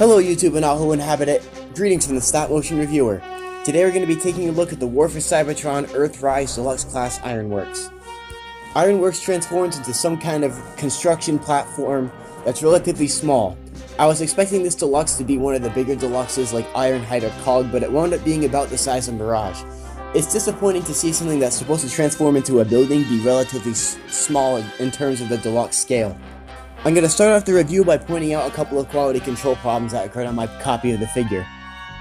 Hello YouTube and all who inhabit it. Greetings from the Stop Motion Reviewer. Today we're going to be taking a look at the War for Cybertron Earthrise Deluxe Class Ironworks. Ironworks transforms into some kind of construction platform that's relatively small. I was expecting this deluxe to be one of the bigger deluxes like Ironhide or Cog, but it wound up being about the size of Mirage. It's disappointing to see something that's supposed to transform into a building be relatively small in terms of the deluxe scale. I'm going to start off the review by pointing out a couple of quality control problems that occurred on my copy of the figure.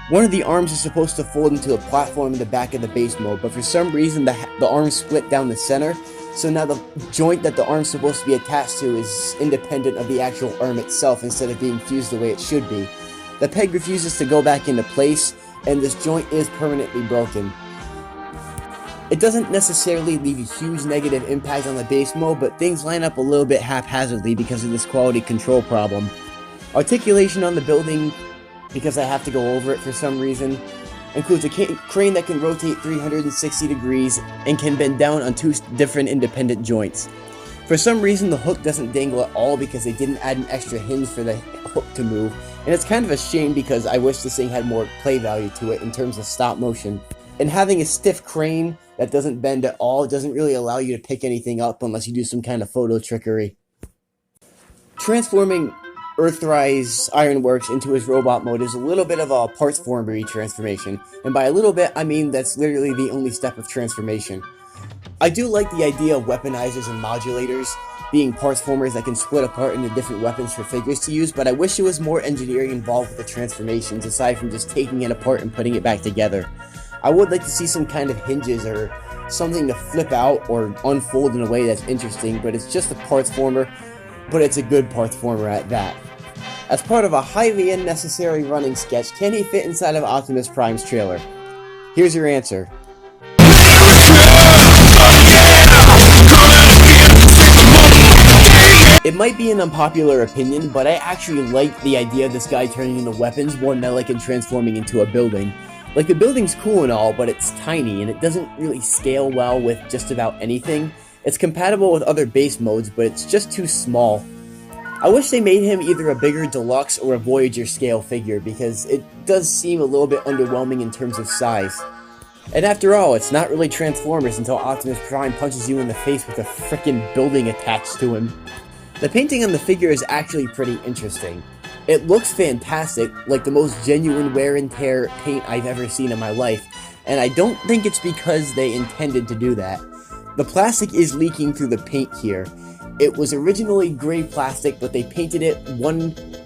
One of the arms is supposed to fold into a platform in the back of the base mode, but for some reason the arm split down the center, so now the joint that the arm's supposed to be attached to is independent of the actual arm itself instead of being fused the way it should be. The peg refuses to go back into place, and this joint is permanently broken. It doesn't necessarily leave a huge negative impact on the base mode, but things line up a little bit haphazardly because of this quality control problem. Articulation on the building, because I have to go over it for some reason, includes a crane that can rotate 360 degrees and can bend down on two different independent joints. For some reason the hook doesn't dangle at all because they didn't add an extra hinge for the hook to move, and it's kind of a shame because I wish this thing had more play value to it in terms of stop motion. And having a stiff crane that doesn't bend at all doesn't really allow you to pick anything up unless you do some kind of photo trickery. Transforming Earthrise Ironworks into his robot mode is a little bit of a parts formery transformation, and by a little bit I mean that's literally the only step of transformation. I do like the idea of weaponizers and modulators being parts formers that can split apart into different weapons for figures to use, but I wish there was more engineering involved with the transformations aside from just taking it apart and putting it back together. I would like to see some kind of hinges or something to flip out or unfold in a way that's interesting, but it's just a parts former, but it's a good parts former at that. As part of a highly unnecessary running sketch, can he fit inside of Optimus Prime's trailer? Here's your answer. It might be an unpopular opinion, but I actually like the idea of this guy turning into weapons more than I like him transforming into a building. Like, the building's cool and all, but it's tiny, and it doesn't really scale well with just about anything. It's compatible with other base modes, but it's just too small. I wish they made him either a bigger deluxe or a Voyager scale figure, because it does seem a little bit underwhelming in terms of size. And after all, it's not really Transformers until Optimus Prime punches you in the face with a frickin' building attached to him. The painting on the figure is actually pretty interesting. It looks fantastic, like the most genuine wear and tear paint I've ever seen in my life, and I don't think it's because they intended to do that. The plastic is leaking through the paint here. It was originally gray plastic, but they painted it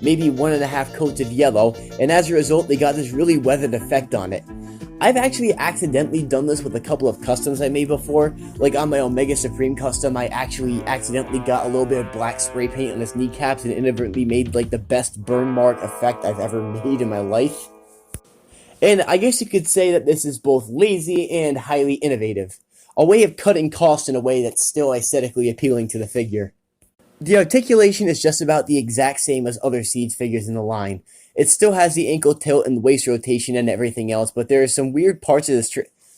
maybe 1.5 coats of yellow, and as a result they got this really weathered effect on it. I've actually accidentally done this with a couple of customs I made before. Like on my Omega Supreme custom, I actually accidentally got a little bit of black spray paint on his kneecaps and inadvertently made like the best burn mark effect I've ever made in my life. And I guess you could say that this is both lazy and highly innovative. A way of cutting costs in a way that's still aesthetically appealing to the figure. The articulation is just about the exact same as other Siege figures in the line. It still has the ankle tilt and waist rotation and everything else, but there are some weird parts of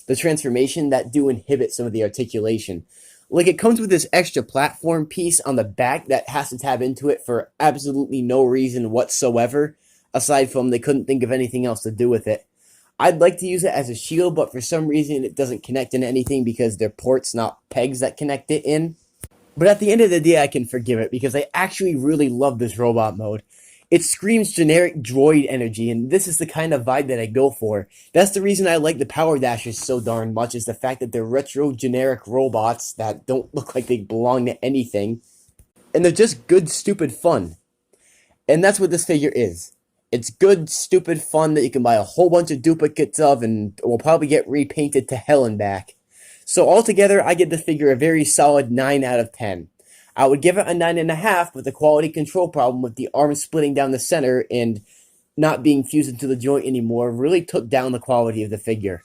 the transformation that do inhibit some of the articulation. Like, it comes with this extra platform piece on the back that has to tab into it for absolutely no reason whatsoever, aside from they couldn't think of anything else to do with it. I'd like to use it as a shield, but for some reason it doesn't connect into anything because they're ports, not pegs that connect it in. But at the end of the day, I can forgive it because I actually really love this robot mode. It screams generic droid energy, and this is the kind of vibe that I go for. That's the reason I like the Power Dashers so darn much, is the fact that they're retro generic robots that don't look like they belong to anything. And they're just good, stupid fun. And that's what this figure is. It's good, stupid fun that you can buy a whole bunch of duplicates of and will probably get repainted to hell and back. So altogether, I give this figure a very solid 9 out of 10. I would give it a 9.5, but the quality control problem with the arm splitting down the center and not being fused into the joint anymore really took down the quality of the figure.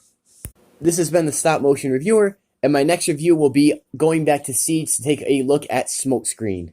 This has been the Stop Motion Reviewer, and my next review will be going back to Siege to take a look at Smokescreen.